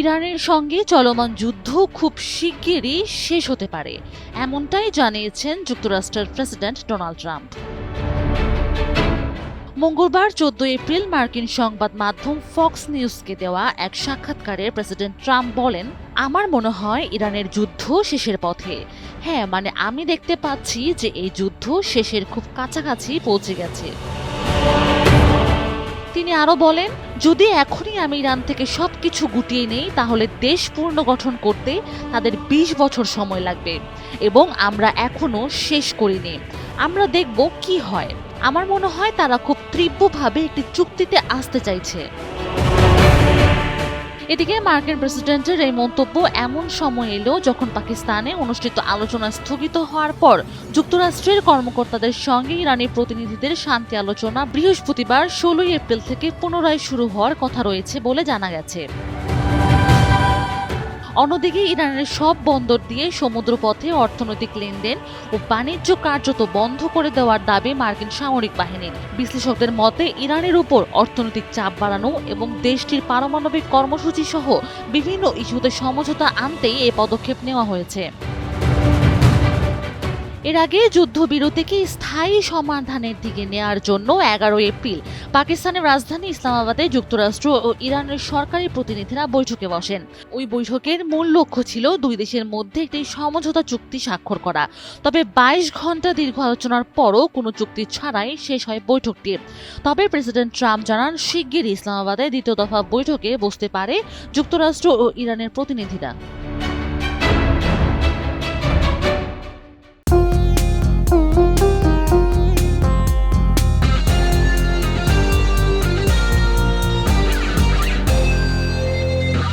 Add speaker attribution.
Speaker 1: ইরানের সঙ্গে চলমান যুদ্ধ খুব শিগগিরই শেষ হতে পারে, এমনটাই জানিয়েছেন যুক্তরাষ্ট্রের প্রেসিডেন্ট ডোনাল্ড ট্রাম্প। মঙ্গলবার 14 এপ্রিল মার্কিন সংবাদ মাধ্যম ফক্স নিউজকে দেওয়া এক সাক্ষাৎকারে প্রেসিডেন্ট ট্রাম্প বলেন, আমার মনে হয় ইরানের যুদ্ধ শেষের পথে। হ্যাঁ, মানে আমি দেখতে পাচ্ছি যে এই যুদ্ধ শেষের খুব কাছাকাছি পৌঁছে গেছে। তিনি আরো বলেন, যদি এখনই আমি ইরান থেকে সবকিছু গুটিয়ে নেই তাহলে দেশ পুনর্গঠন করতে তাদের 20 বছর সময় লাগবে এবং আমরা এখনো শেষ করিনি। আমরা দেখব কি হয়। আমার মনে হয় তারা খুব তীব্রভাবে একটি চুক্তিতে আসতে চাইছে। এদিকে মার্কিন প্রেসিডেন্টের এই মন্তব্য এমন সময় এলো যখন পাকিস্তানে অনুষ্ঠিত আলোচনা স্থগিত হওয়ার পর যুক্তরাষ্ট্রের কর্মকর্তাদের সঙ্গে ইরানি প্রতিনিধিদের শান্তি আলোচনা বৃহস্পতিবার 16 এপ্রিল থেকে পুনরায় শুরু হওয়ার কথা রয়েছে বলে জানা গেছে। অন্যদিকে ইরানের সব বন্দর দিয়ে সমুদ্রপথে অর্থনৈতিক লেনদেন ও বাণিজ্য কার্যত বন্ধ করে দেওয়ার দাবি মার্কিন সামরিক বাহিনীর। বিশ্লেষকদের মতে ইরানের উপর অর্থনৈতিক চাপ বাড়ানো এবং দেশটির পারমাণবিক কর্মসূচি সহ বিভিন্ন ইস্যুতে সমঝোতা আনতেই এই পদক্ষেপ নেওয়া হয়েছে। এর আগে যুদ্ধবিরতিকে স্থায়ী সমাধানের দিকে নেয়ার জন্য 11 এপ্রিল পাকিস্তানের রাজধানী ইসলামাবাদে যুক্তরাষ্ট্র ও ইরানের সরকারি প্রতিনিধিরা বৈঠকে বসেন। ওই বৈঠকের মূল লক্ষ্য ছিল দুই দেশের মধ্যে একটি সমঝোতা চুক্তি স্বাক্ষর করা। তবে 22 ঘন্টা দীর্ঘ আলোচনার পরও কোনো চুক্তি ছাড়াই শেষ হয় বৈঠকটি। তবে প্রেসিডেন্ট ট্রাম্প জানান, শিগগিরই ইসলামাবাদে দ্বিতীয় দফা বৈঠকে বসতে পারে যুক্তরাষ্ট্র ও ইরানের প্রতিনিধিরা।